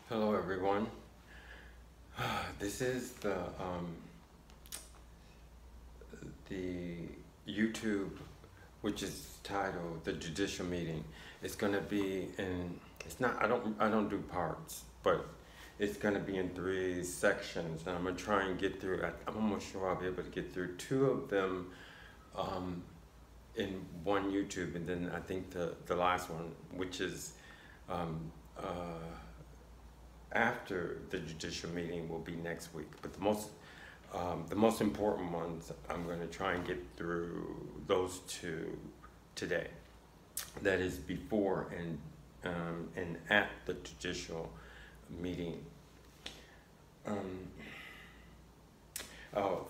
Hello everyone. This is the YouTube, which is titled The Judicial Meeting. It's gonna be in, it's not, I don't do parts, but it's gonna be in 3 sections, and I'm gonna try and get through, I'm almost sure I'll be able to get through 2 of them in one YouTube, and then I think the last one, which is after the judicial meeting, will be next week. But the most important ones, I'm going to try and get through those 2 today. That is before and at the judicial meeting.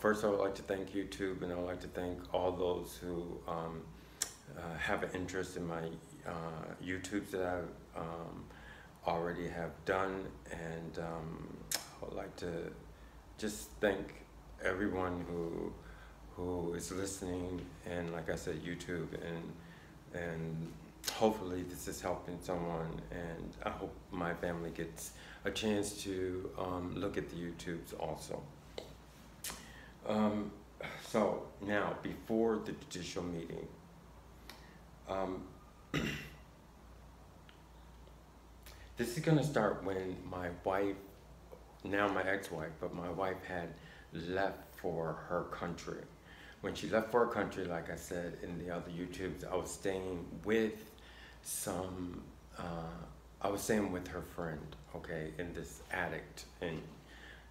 First, I would like to thank YouTube, and I would like to thank all those who have an interest in my YouTubes that I already have done, and I would like to just thank everyone who is listening, and like I said, YouTube, and hopefully this is helping someone, and I hope my family gets a chance to look at the YouTubes also. So now, before the judicial meeting, this is going to start when my wife, now my ex-wife, but my wife had left for her country. When she left for her country, like I said in the other YouTubes, I was staying with her friend, okay, in this attic, and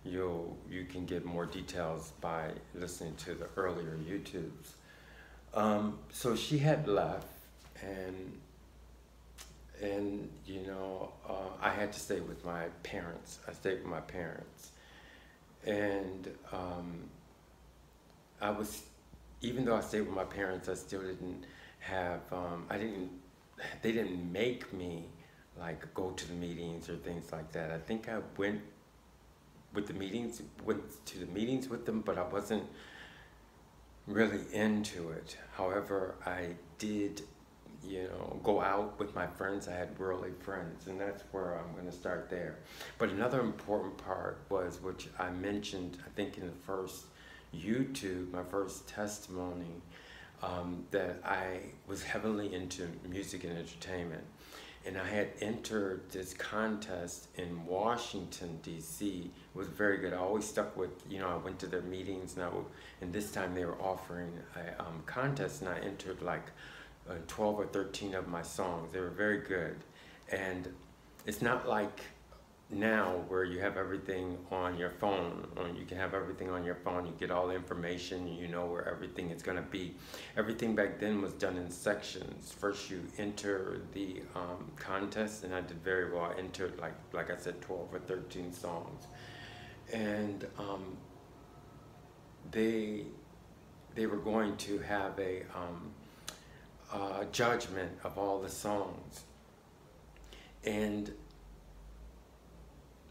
you can get more details by listening to the earlier YouTubes. So she had left, and you know, I had to stay with my parents. I stayed with my parents, and even though I stayed with my parents, I still didn't have, they didn't make me like go to the meetings or things like that. I think I went to the meetings with them, but I wasn't really into it. However, I did, you know, go out with my friends. I had worldly friends, and that's where I'm going to start there. But another important part was, which I mentioned, I think in the first YouTube, my first testimony, that I was heavily into music and entertainment. And I had entered this contest in Washington, D.C. It was very good. I always stuck with, you know, I went to their meetings, and this time they were offering a contest, and I entered like 12 or 13 of my songs. They were very good. And it's not like now where you have everything on your phone, or you can have everything on your phone, you get all the information, you know where everything is going to be. Everything back then was done in sections. First you enter the contest, and I did very well. I entered, like I said, 12 or 13 songs. And they were going to have a judgment of all the songs, and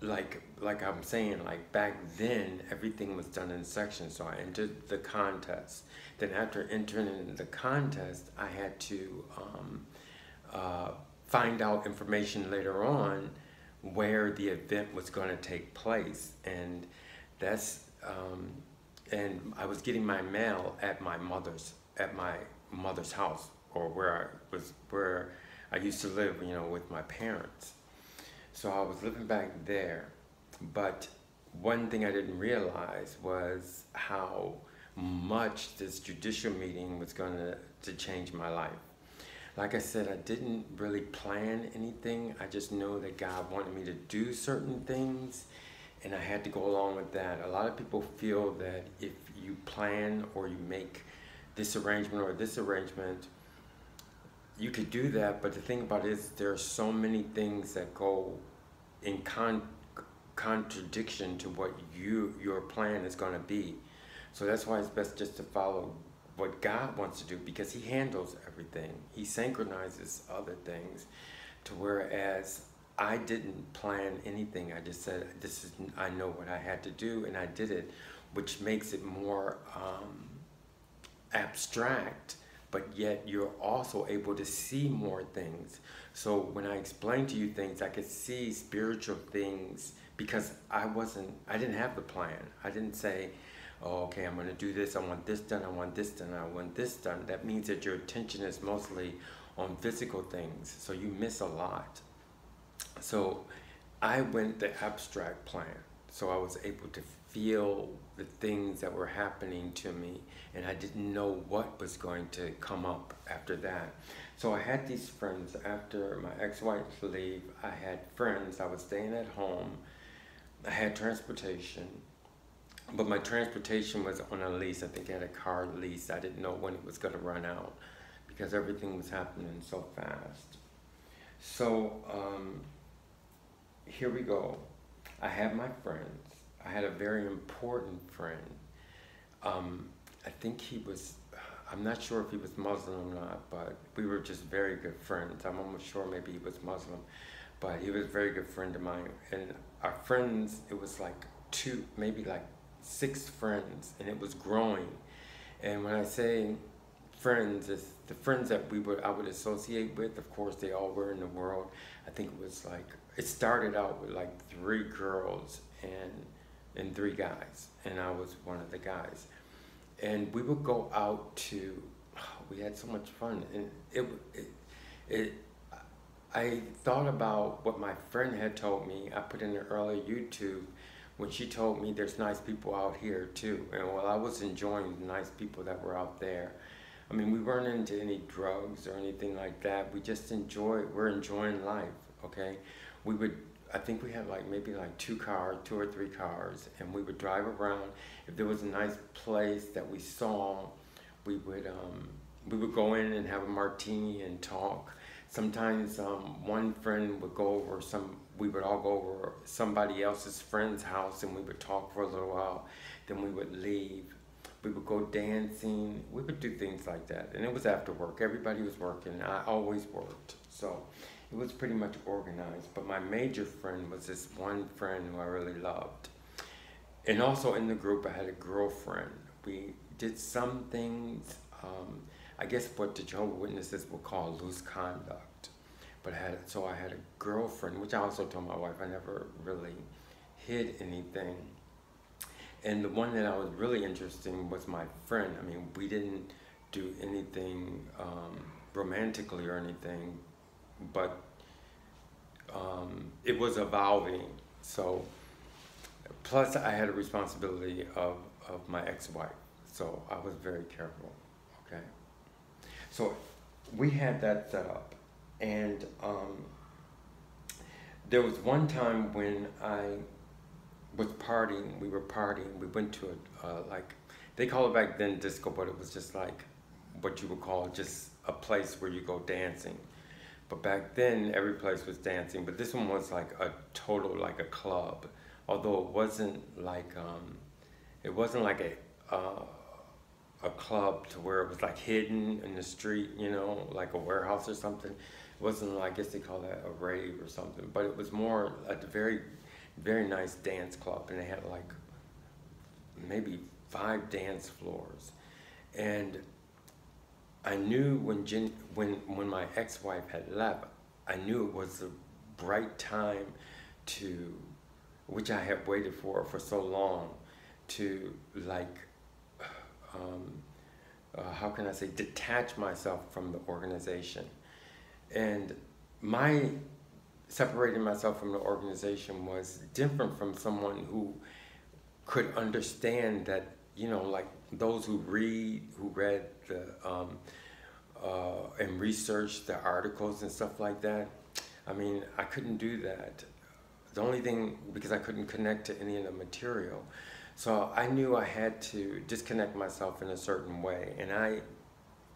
like I'm saying, like back then everything was done in sections. So I entered the contest. Then after entering the contest, I had to find out information later on where the event was going to take place, and that's and I was getting my mail at my mother's house, or where I used to live, you know, with my parents. So I was living back there, but one thing I didn't realize was how much this judicial meeting was going to change my life. Like I said, I didn't really plan anything. I just know that God wanted me to do certain things, and I had to go along with that. A lot of people feel that if you plan or you make this arrangement or this arrangement, you could do that, but the thing about it is there are so many things that go in contradiction to what your plan is going to be. So that's why it's best just to follow what God wants to do, because He handles everything. He synchronizes other things, to whereas I didn't plan anything. I just said, I know what I had to do, and I did it, which makes it more abstract, but yet you're also able to see more things. So when I explained to you things, I could see spiritual things because I didn't have the plan. I didn't say, oh, okay, I'm going to do this, I want this done, I want this done, I want this done. That means that your attention is mostly on physical things, so you miss a lot. So I went the abstract plan, so I was able to feel the things that were happening to me, and I didn't know what was going to come up after that. So I had these friends. After my ex-wife's leave, I had friends. I was staying at home. I had transportation, but my transportation was on a lease. I think I had a car lease. I didn't know when it was going to run out because everything was happening so fast. So here we go. I had my friends. I had a very important friend. I think he was, I'm not sure if he was Muslim or not, but we were just very good friends. I'm almost sure maybe he was Muslim, but he was a very good friend of mine. And our friends, it was like maybe like 6 friends, and it was growing. And when I say friends, it's the friends that I would associate with. Of course, they all were in the world. I think it was like, it started out with like 3 girls and 3 guys, and I was one of the guys. And we would go out to, we had so much fun, and I thought about what my friend had told me. I put in the early YouTube when she told me there's nice people out here too. And while I was enjoying the nice people that were out there, I mean, we weren't into any drugs or anything like that. We just we're enjoying life, okay? I think we had like maybe like 2 or 3 cars, and we would drive around. If there was a nice place that we saw, we would go in and have a martini and talk. Sometimes one friend would go over we would all go over somebody else's friend's house, and we would talk for a little while. Then we would leave. We would go dancing. We would do things like that. And it was after work. Everybody was working. I always worked. So it was pretty much organized. But my major friend was this one friend who I really loved. And also in the group, I had a girlfriend. We did some things, I guess what the Jehovah's Witnesses would call loose conduct. But I had a girlfriend, which I also told my wife, I never really hid anything. And the one that I was really interested in was my friend. I mean, we didn't do anything romantically or anything, but it was evolving. So, plus I had a responsibility of my ex-wife, so I was very careful, okay? So we had that set up, and there was one time when I was partying, we went to like, they call it back then disco, but it was just like what you would call just a place where you go dancing. But back then, every place was dancing, but this one was like a total, like a club. Although it wasn't like a club to where it was like hidden in the street, you know, like a warehouse or something. It wasn't, I guess they call that a rave or something, but it was more a very, very nice dance club, and they had like maybe 5 dance floors. And I knew when my ex-wife had left, I knew it was the right time to, which I had waited for so long, to like, how can I say, detach myself from the organization. And my separating myself from the organization was different from someone who could understand that, you know, like those who read the and research the articles and stuff like that. I mean, I couldn't do that. The only thing, because I couldn't connect to any of the material. So I knew I had to disconnect myself in a certain way, and I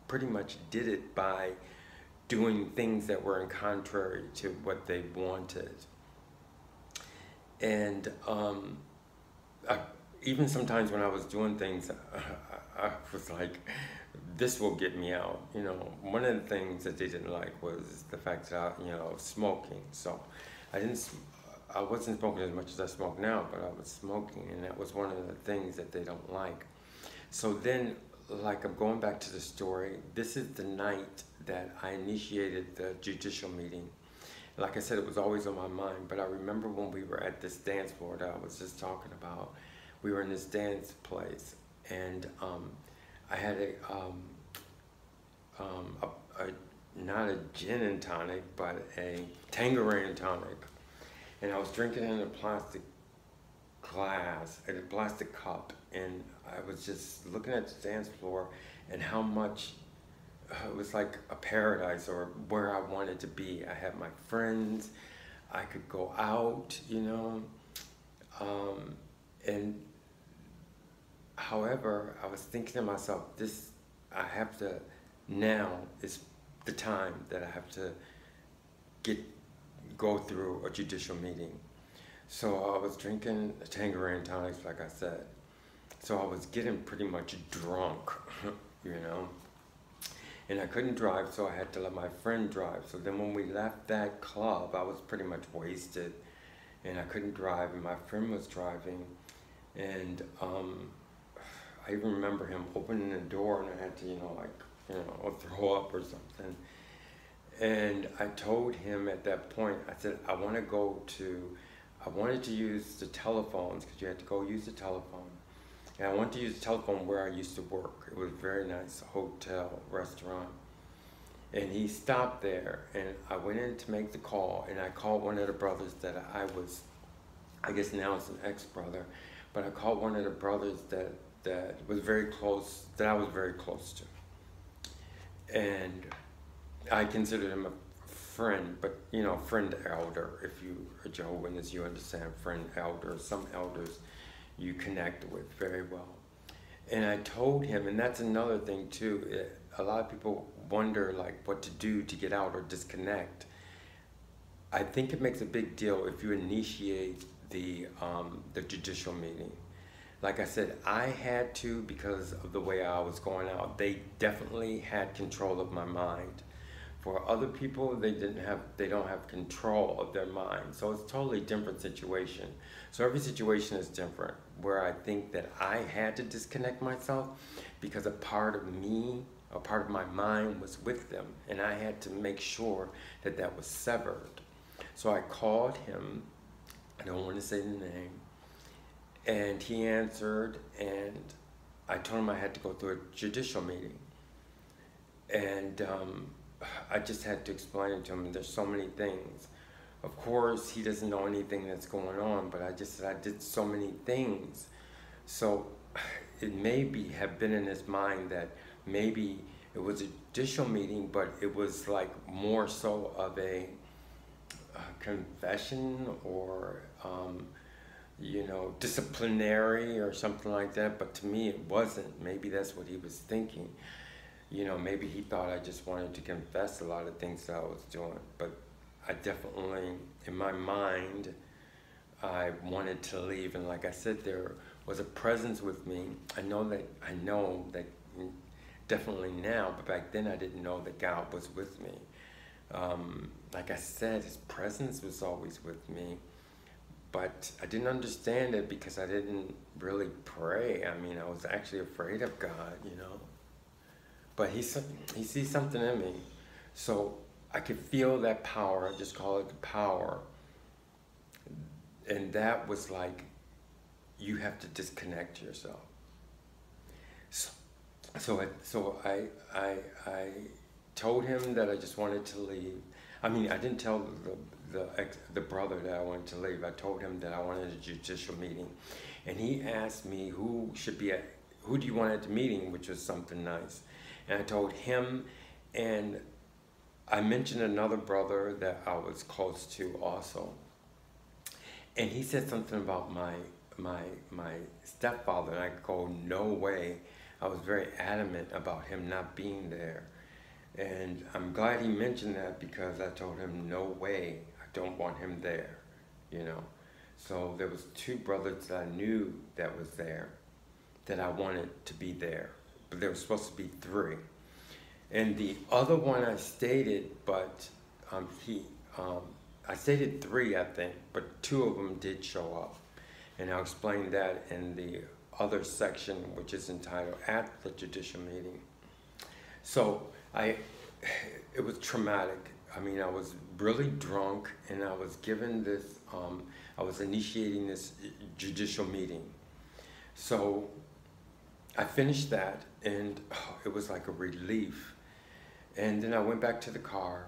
pretty much did it by doing things that were in contrary to what they wanted. And even sometimes when I was doing things, I was like, this will get me out. You know, one of the things that they didn't like was the fact that smoking. So I wasn't smoking as much as I smoke now, but I was smoking, and that was one of the things that they don't like. So then, like I'm going back to the story. This is the night that I initiated the judicial meeting. Like I said, it was always on my mind, but I remember when we were at this dance floor that I was just talking about. We were in this dance place, and I had not a gin and tonic, but a Tangerine tonic, and I was drinking in a plastic glass, in a plastic cup, and I was just looking at the dance floor and how much it was like a paradise, or where I wanted to be. I had my friends, I could go out, you know, and however, I was thinking to myself, now is the time that I have to go through a judicial meeting. So I was drinking Tangerine tonics, like I said. So I was getting pretty much drunk, you know. And I couldn't drive, so I had to let my friend drive. So then when we left that club, I was pretty much wasted, and I couldn't drive, and my friend was driving. And I even remember him opening the door, and I had to, throw up or something. And I told him at that point, I said, I wanted to use the telephones, because you had to go use the telephone. And I wanted to use the telephone where I used to work. It was a very nice hotel, restaurant. And he stopped there, and I went in to make the call, and I called one of the brothers that I guess now it's an ex-brother, but I called one of the brothers that was very close, that I was very close to. And I considered him a friend, but friend elder. If you are Jehovah's Witness, you understand friend elder. Some elders you connect with very well. And I told him, and that's another thing too, a lot of people wonder like what to do to get out or disconnect. I think it makes a big deal if you initiate the judicial meeting. Like I said, I had to, because of the way I was going out. They definitely had control of my mind. For other people, they don't have control of their mind. So it's a totally different situation. So every situation is different, where I think that I had to disconnect myself because a part of me, a part of my mind was with them, and I had to make sure that that was severed. So I called him, I don't want to say the name, and he answered, and I told him I had to go through a judicial meeting. And I just had to explain it to him. There's so many things. Of course, he doesn't know anything that's going on, but I just said I did so many things. So it have been in his mind that maybe it was a judicial meeting, but it was like more so of a confession or disciplinary or something like that. But to me, it wasn't. Maybe that's what he was thinking. Maybe he thought I just wanted to confess a lot of things that I was doing, but I definitely, in my mind, I wanted to leave. And like I said, there was a presence with me. I know that definitely now, but back then I didn't know that God was with me. Like I said, his presence was always with me, but I didn't understand it because I didn't really pray. I mean, I was actually afraid of God, But he sees something in me. So I could feel that power. I just call it the power. And that was like, you have to disconnect yourself. So I told him that I just wanted to leave. I mean, I didn't tell the brother that I wanted to leave. I told him that I wanted a judicial meeting. And he asked me who do you want at the meeting, which was something nice. And I told him, and I mentioned another brother that I was close to also. And he said something about my stepfather, and I go, no way. I was very adamant about him not being there. And I'm glad he mentioned that, because I told him, no way, I don't want him there, So there was two brothers that I knew that was there, that I wanted to be there. But there was supposed to be 3. And the other one I stated, but I stated 3, I think, but 2 of them did show up. And I'll explain that in the other section, which is entitled At the Judicial Meeting. So it was traumatic. I mean, I was really drunk, and I was given this, I was initiating this judicial meeting. So I finished that, and it was like a relief. And then I went back to the car,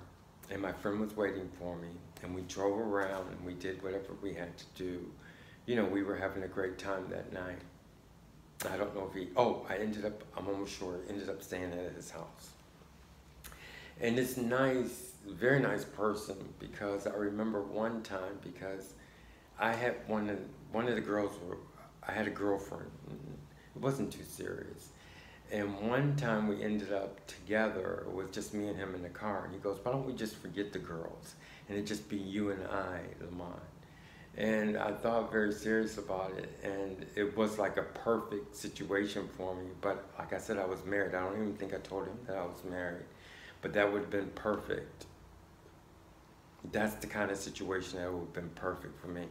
and my friend was waiting for me, and we drove around, and we did whatever we had to do. You know, we were having a great time that night. I don't know if I'm almost sure, ended up staying at his house. And this nice, very nice person, because I remember one time, because I had one of the girls, I had a girlfriend. It wasn't too serious. And one time we ended up together with just me and him in the car. And he goes, why don't we just forget the girls? And it just be you and I, Lamont. And I thought very serious about it. And it was like a perfect situation for me. But like I said, I was married. I don't even think I told him that I was married. But that would have been perfect. That's the kind of situation that would have been perfect for me.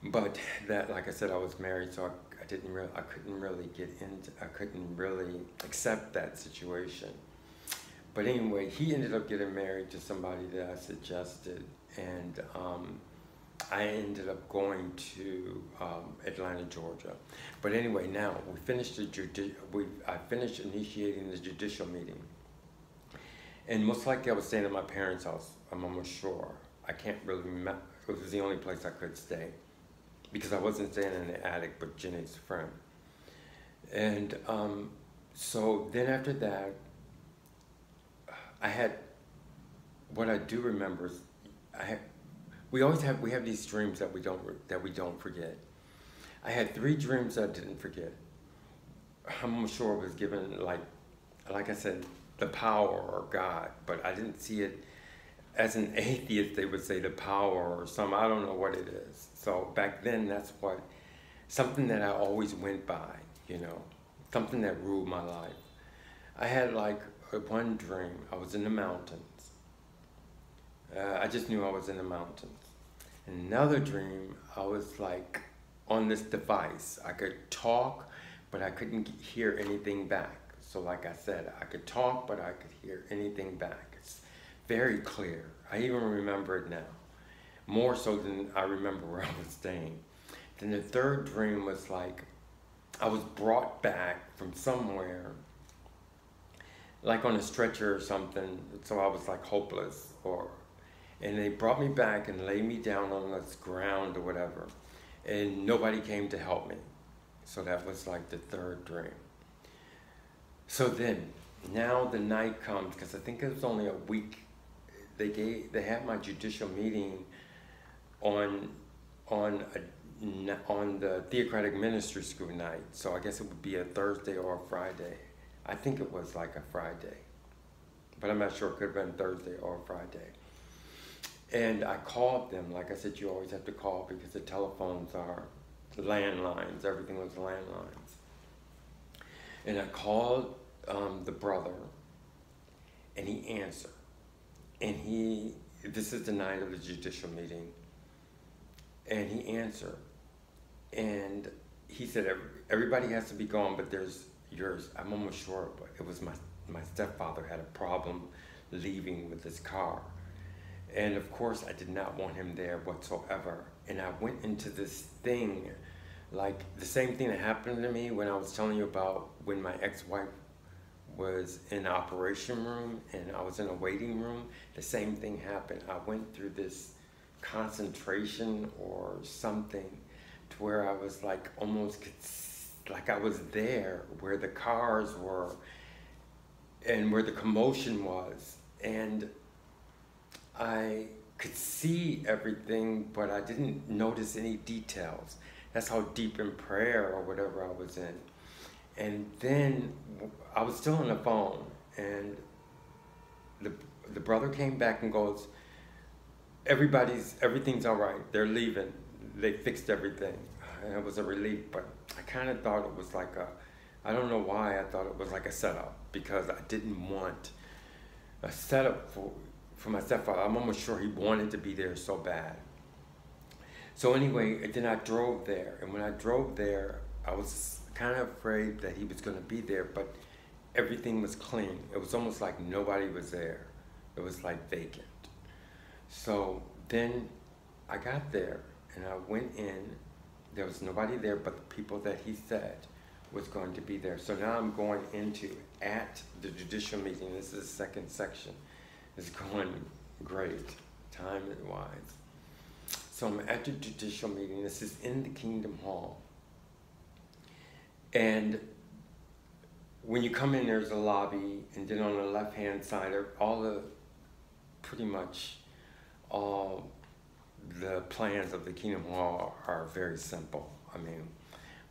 But that, like I said, I was married, so I couldn't really accept that situation. But anyway, he ended up getting married to somebody that I suggested, and I ended up going to Atlanta, Georgia. But anyway, now we finished I finished initiating the judicial meeting, and most likely I was staying at my parents' house. I'm almost sure. I can't really remember. It was the only place I could stay, because I wasn't staying in the attic, but Jenny's friend. And so then after that, what I do remember is we have these dreams that we don't forget. I had 3 dreams that I didn't forget. I'm sure it was given, like I said, the power or God, but I didn't see it. As an atheist, they would say the power or something. I don't know what it is. So back then, that's something that I always went by, you know, something that ruled my life. I had like one dream. I was in the mountains. I just knew I was in the mountains. Another dream, I was like on this device. I could talk, but I couldn't hear anything back. So like I said, I could talk, but I could hear anything back. It's very clear. I even remember it now, more so than I remember where I was staying. Then the third dream was like I was brought back from somewhere, like on a stretcher or something, so I was like hopeless, and they brought me back and laid me down on this ground or whatever, and nobody came to help me. So that was like the third dream. So then, now the night comes, because I think it was only a week. They had my judicial meeting on the Theocratic Ministry School night. So I guess it would be a Thursday or a Friday. I think it was like a Friday, but I'm not sure. It could have been Thursday or Friday. And I called them. Like I said, you always have to call because the telephones are landlines. Everything was landlines. And I called the brother, and he answered. And this is the night of the judicial meeting, and he answered. And he said, everybody has to be gone, but there's yours. I'm almost sure, but it was my stepfather had a problem leaving with his car. And of course, I did not want him there whatsoever. And I went into this thing, like the same thing that happened to me when I was telling you about when my ex-wife was in the operation room and I was in a waiting room. The same thing happened. I went through this concentration or something to where I was like almost like I was there where the cars were and where the commotion was, and I could see everything, but I didn't notice any details. That's how deep in prayer or whatever I was in. And then I was still on the phone, and the brother came back and goes, everything's all right. They're leaving. They fixed everything. And it was a relief, but I kind of thought it was like I don't know why I thought it was like a setup, because I didn't want a setup for my stepfather. I'm almost sure he wanted to be there so bad. So anyway, then I drove there, and when I drove there, I was kind of afraid that he was going to be there, but everything was clean. It was almost like nobody was there. It was like vacant. So then I got there and I went in. There was nobody there but the people that he said was going to be there. So now I'm going into at the judicial meeting. This is the second section. It's going great, time-wise. So I'm at the judicial meeting. This is in the Kingdom Hall. And when you come in, there's a lobby, and then on the left-hand side, pretty much all the plans of the Kingdom Hall are very simple. I mean,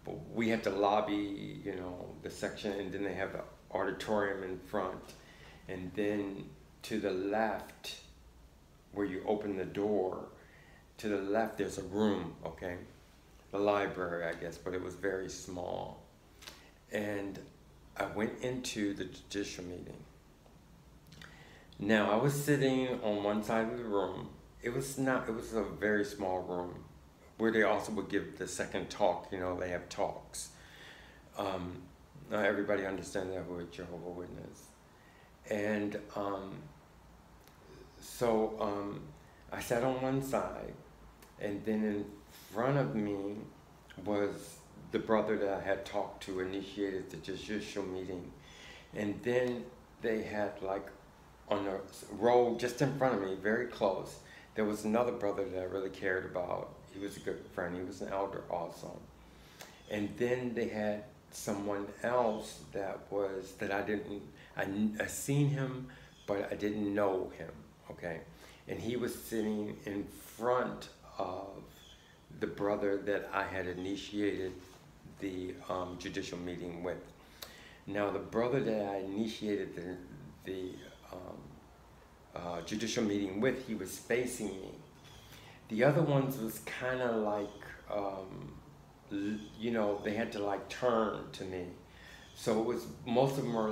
but we have the lobby, you know, the section, and then they have the auditorium in front, and then to the left, where you open the door, to the left there's a room, okay? The library, I guess, but it was very small. And I went into the judicial meeting. Now, I was sitting on one side of the room. It was a very small room where they also would give the second talk. You know, they have talks. Not everybody understands that who a Jehovah Witness. And so I sat on one side, and then in front of me was the brother that I had talked to, initiated the judicial meeting. And then they had, like, on a row just in front of me, very close, there was another brother that I really cared about. He was a good friend. He was an elder also. And then they had someone else that I seen him, but I didn't know him, okay? And he was sitting in front of the brother that I had initiated the judicial meeting with. Now, the brother that I initiated the judicial meeting with, he was facing me. The other ones was kind of like, you know, they had to like turn to me. So it was, most of them were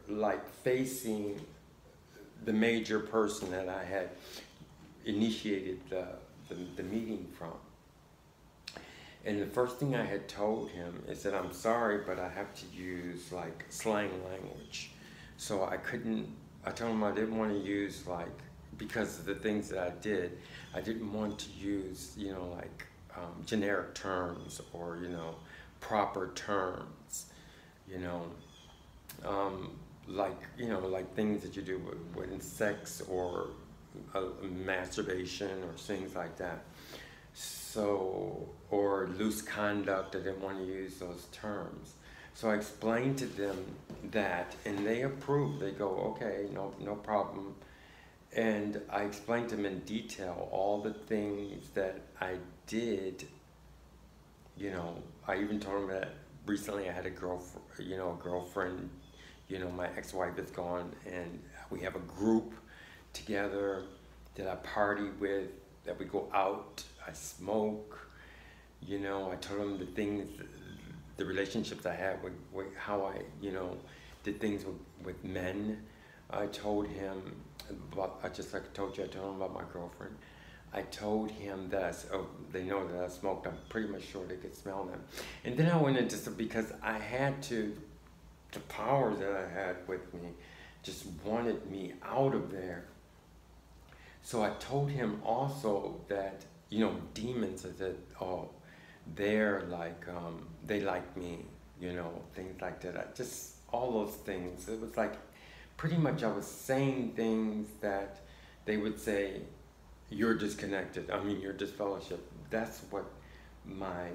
like facing the major person that I had initiated the meeting from. And the first thing I had told him is that I'm sorry, but I have to use like slang language. So I told him I didn't want to use, like, because of the things that I did, I didn't want to use, you know, like generic terms or, you know, proper terms, you know, like, you know, like things that you do with sex or masturbation or things like that. So, or loose conduct, I didn't want to use those terms. So I explained to them that, and they approved. They go, okay, no problem. And I explained to them in detail all the things that I did. You know, I even told them that recently I had a girlfriend, you know, my ex-wife is gone, and we have a group together that I party with, that we go out, I smoke, you know. I told him the things, the relationships I had with how I, you know, did things with men. I told him about, just like I told you, I told him about my girlfriend. I told him that they know that I smoked. I'm pretty much sure they could smell them. And then I went into some, because I had to, the power that I had with me just wanted me out of there. So I told him also that, you know, demons, I said, oh, they're like, they like me, you know, things like that. Just all those things. It was like, pretty much I was saying things that they would say, you're disconnected. I mean, you're disfellowship. That's what I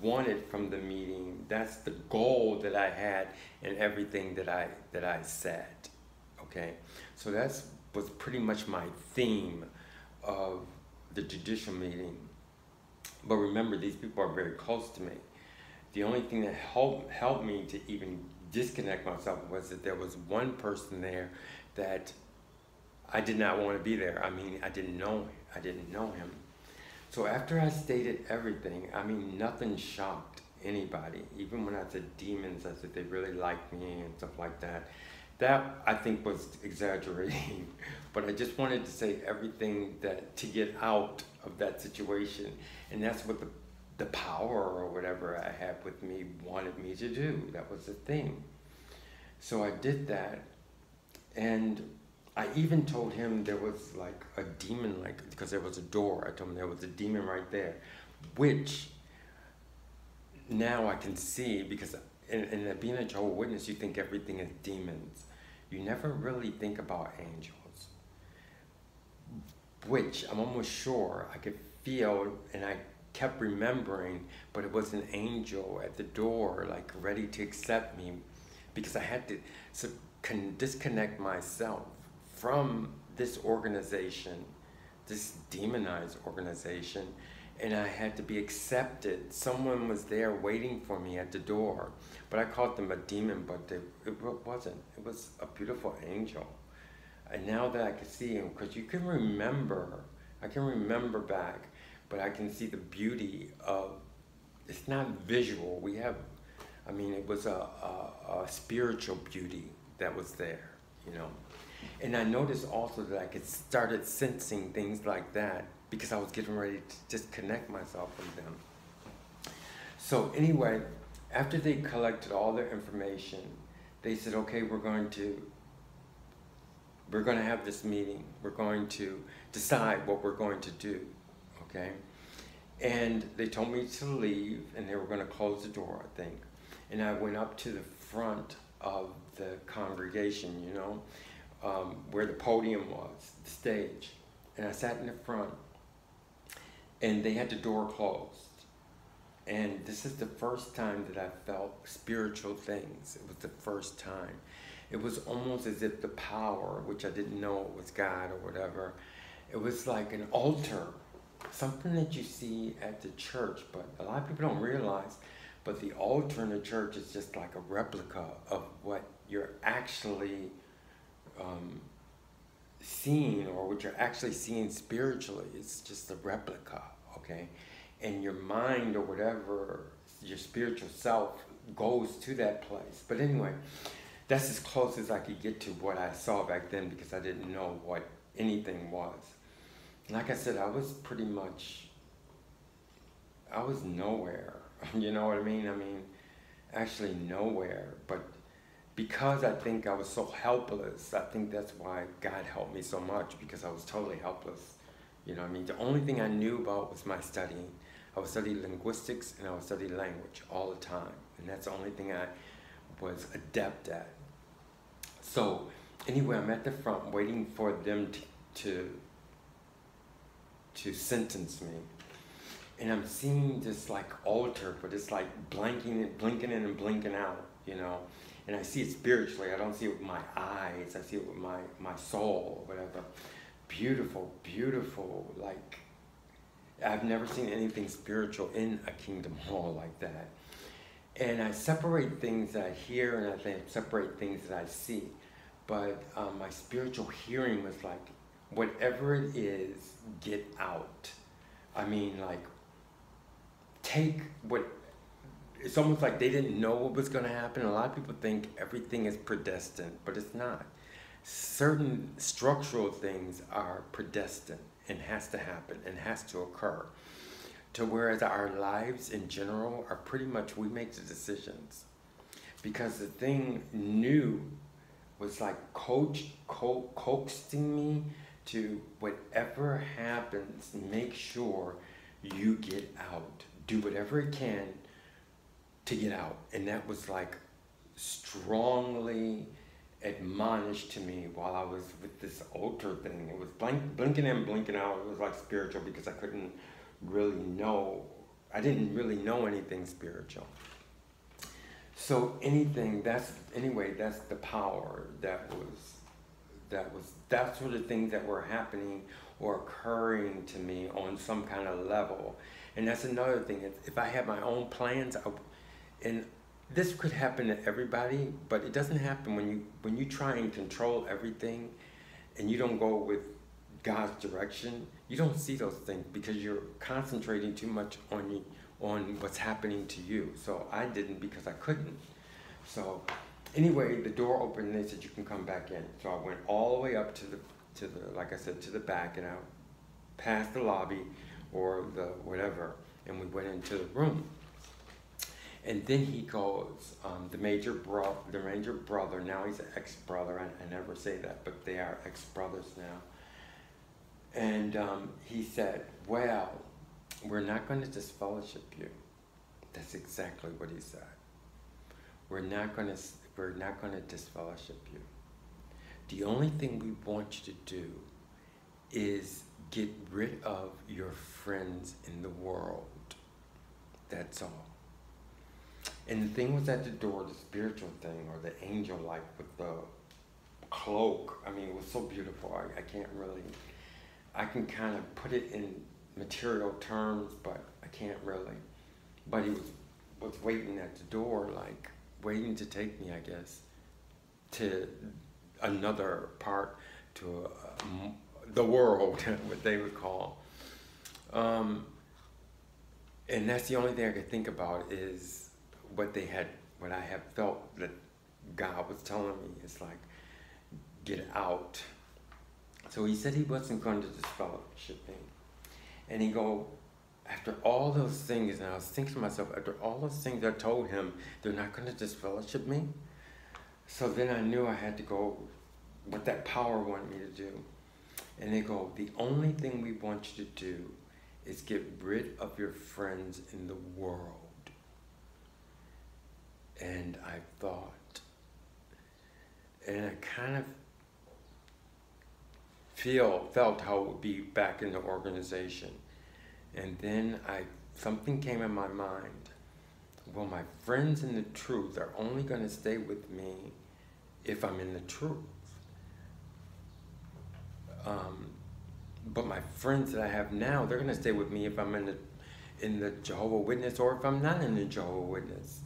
wanted from the meeting. That's the goal that I had in everything that I said, okay? So that's was pretty much my theme of the judicial meeting. But remember, these people are very close to me. The only thing that helped me to even disconnect myself was that there was one person there that I did not want to be there. I mean, I didn't know him. So after I stated everything, I mean, nothing shocked anybody. Even when I said demons, I said they really liked me and stuff like that. That I think was exaggerating, but I just wanted to say everything that to get out of that situation, and that's what the power or whatever I had with me wanted me to do. That was the thing. So I did that, and I even told him there was like a demon, like, because there was a door. I told him there was a demon right there, which now I can see, because in being a Jehovah's Witness, you think everything is demons. You never really think about angels, which I'm almost sure I could feel, and I kept remembering, but it was an angel at the door, like ready to accept me, because I had to disconnect myself from this organization, this demonized organization, and I had to be accepted. Someone was there waiting for me at the door, but I called them a demon, but it wasn't. It was a beautiful angel. And now that I can see him, because you can remember, I can remember back, but I can see the beauty of, it's not visual. We have, I mean, it was a spiritual beauty that was there, you know. And I noticed also that I could started sensing things like that because I was getting ready to disconnect myself from them. So anyway, after they collected all their information, they said, okay, we're going to have this meeting. We're going to decide what we're going to do, okay? And they told me to leave, and they were going to close the door, I think. And I went up to the front of the congregation, you know, where the podium was, the stage. And I sat in the front, and they had the door closed. And this is the first time that I felt spiritual things. It was the first time. It was almost as if the power, which I didn't know it was God or whatever, it was like an altar, something that you see at the church, but a lot of people don't realize, but the altar in the church is just like a replica of what you're actually seeing, or what you're actually seeing spiritually. It's just a replica, okay? And your mind or whatever, your spiritual self goes to that place. But anyway, that's as close as I could get to what I saw back then, because I didn't know what anything was. Like I said, I was pretty much, I was nowhere. You know what I mean? I mean, actually nowhere. But because I think I was so helpless, I think that's why God helped me so much, because I was totally helpless. You know what I mean? The only thing I knew about was my studying. I would study linguistics and I would study language all the time. And that's the only thing I was adept at. So anyway, I'm at the front waiting for them to sentence me. And I'm seeing this like altar, but it's like blinking in and blinking out, you know. And I see it spiritually. I don't see it with my eyes. I see it with my soul or whatever. Beautiful, beautiful. Like, I've never seen anything spiritual in a kingdom hall like that. And I separate things that I hear, and I separate things that I see. But my spiritual hearing was like, whatever it is, get out. I mean, like, take what, it's almost like they didn't know what was going to happen. A lot of people think everything is predestined, but it's not. Certain structural things are predestined and has to happen and has to occur. To whereas our lives in general are pretty much, we make the decisions. Because the thing new was like coaxing me to, whatever happens, make sure you get out. Do whatever it can to get out. And that was like strongly admonished to me while I was with this altar thing. It was blinking in, blinking out. It was like spiritual, because I couldn't really know, I didn't really know anything spiritual. So that's the power that's sort of things that were happening or occurring to me on some kind of level. And that's another thing. If I had my own plans, and this could happen to everybody, but it doesn't happen when you try and control everything and you don't go with God's direction. You don't see those things because you're concentrating too much on what's happening to you. So I didn't, because I couldn't. So Anyway, the door opened and they said, you can come back in. So I went all the way up to the, like I said, to the back, and I passed the lobby or the whatever, and we went into the room. And then he goes, the major brother, now he's an ex-brother, I never say that, but they are ex-brothers now. And he said, well, we're not going to disfellowship you. That's exactly what he said. We're not going to disfellowship you. The only thing we want you to do is get rid of your friends in the world. That's all. And the thing was at the door, the spiritual thing, or the angel, like with the cloak. I mean, it was so beautiful. I can't really, I can kind of put it in material terms, but I can't really. But he was waiting at the door, like waiting to take me, I guess, to another part, to the world, what they would call. And that's the only thing I could think about is what I have felt that God was telling me. It's like, get out. So he said he wasn't going to disfellowship me. And he go, after all those things, and I was thinking to myself, after all those things I told him, they're not going to disfellowship me? So then I knew I had to go what that power wanted me to do. And they go, the only thing we want you to do is get rid of your friends in the world. And I thought, and I kind of felt how it would be back in the organization. And then something came in my mind. Well, my friends in the truth are only going to stay with me if I'm in the truth. But my friends that I have now, they're going to stay with me if I'm in the Jehovah Witness, or if I'm not in the Jehovah Witness.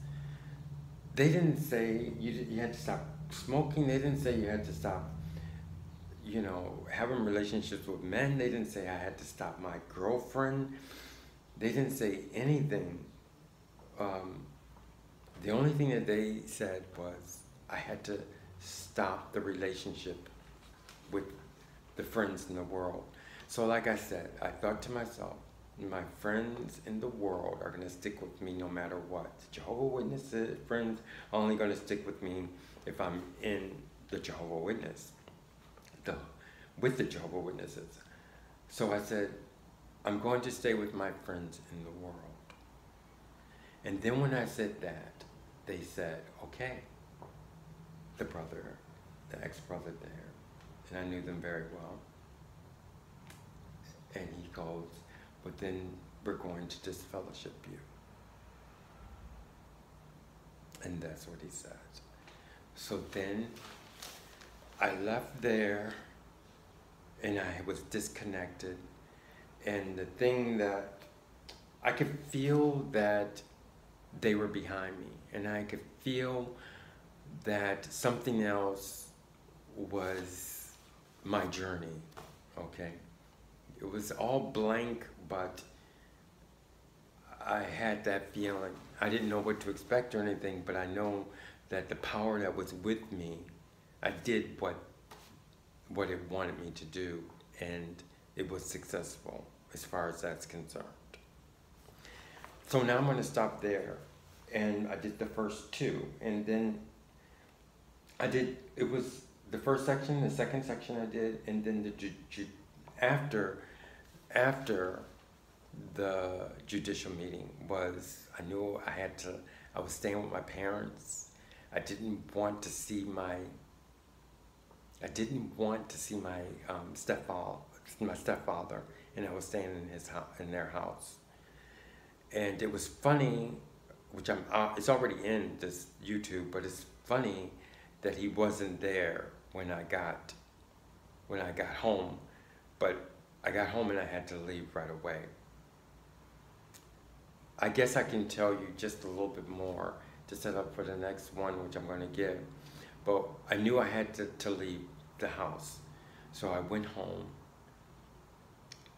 They didn't say you had to stop smoking. They didn't say you had to stop, having relationships with men. They didn't say I had to stop my girlfriend. They didn't say anything. The only thing that they said was I had to stop the relationship with the friends in the world. So like I said, I thought to myself, my friends in the world are going to stick with me no matter what. Jehovah Witnesses friends are only going to stick with me if I'm in the Jehovah Witness, with the Jehovah Witnesses. So I said, I'm going to stay with my friends in the world. And then when I said that, they said, okay, the ex-brother there, and I knew them very well. And he goes, but then we're going to disfellowship you. And that's what he said. So then I left there and I was disconnected. And the thing that I could feel that they were behind me, and I could feel that something else was my journey, okay? It was all blank, but I had that feeling. I didn't know what to expect or anything, but I know that the power that was with me, I did what it wanted me to do, and it was successful as far as that's concerned. So now I'm going to stop there, and I did the first two, and then it was the first section, the second section I did, and then after the judicial meeting I knew I was staying with my parents. I didn't want to see my stepfather, and I was staying in their house. And it was funny, which it's already in this YouTube, but it's funny that he wasn't there when I got home. But I got home and I had to leave right away. I guess I can tell you just a little bit more to set up for the next one, which I'm going to give. But I knew I had to leave the house. So I went home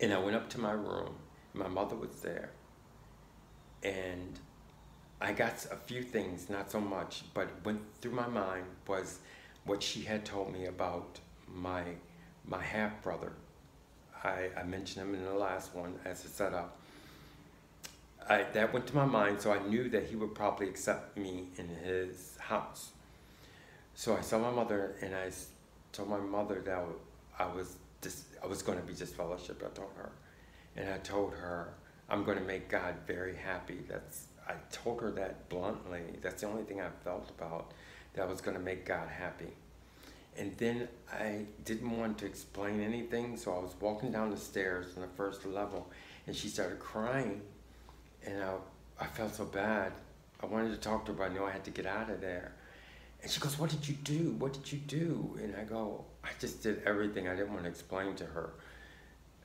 and I went up to my room. My mother was there. And I got a few things, not so much, but went through my mind was what she had told me about my half brother. I mentioned him in the last one as a setup. That went to my mind, so I knew that he would probably accept me in his house. So I saw my mother, and I told my mother that I was going to be disfellowshipped. I told her, and I told her I'm going to make God very happy. I told her that bluntly. That's the only thing I felt about, that I was going to make God happy. And then I didn't want to explain anything, so I was walking down the stairs on the first level, and she started crying, and I felt so bad. I wanted to talk to her, but I knew I had to get out of there. And she goes, "What did you do? What did you do?" And I go, "I just did everything." I didn't want to explain to her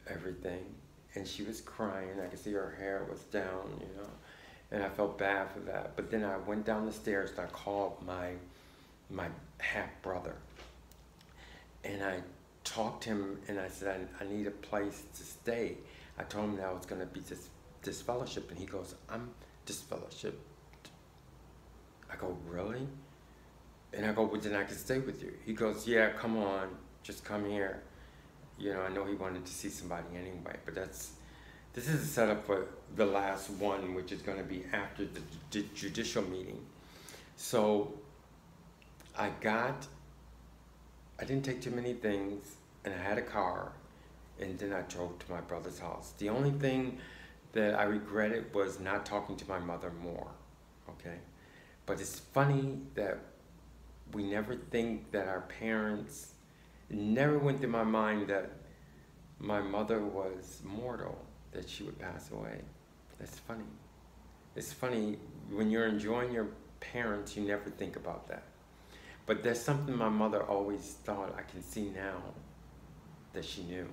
everything. And she was crying. I could see her hair was down, and I felt bad for that. But then I went down the stairs and I called my half brother. And I talked to him, and I said, I need a place to stay. I told him that I was going to be disfellowshipped, and he goes, "I'm disfellowshipped." I go, "Really?" And I go, "Well, then I can stay with you." He goes, "Yeah, come on, just come here." I know he wanted to see somebody anyway, but this is a setup for the last one, which is going to be after the judicial meeting. So I didn't take too many things, and I had a car, and then I drove to my brother's house. The only thing that I regretted was not talking to my mother more, okay? But it's funny that we never think that our parents, it never went through my mind that my mother was mortal, that she would pass away. That's funny. It's funny, when you're enjoying your parents, you never think about that. But there's something my mother always thought. I can see now that she knew.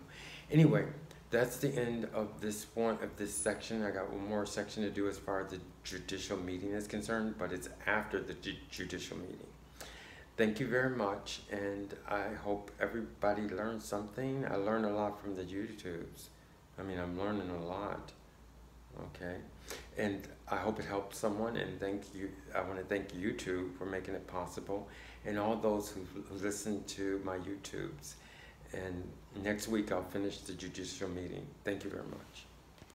Anyway, that's the end of this section. I got one more section to do as far as the judicial meeting is concerned, but it's after the judicial meeting. Thank you very much, and I hope everybody learned something. I learned a lot from the YouTubes. I mean, I'm learning a lot, okay? And I hope it helped someone, and thank you. I want to thank YouTube for making it possible, and all those who listen to my YouTubes. And next week I'll finish the judicial meeting. Thank you very much.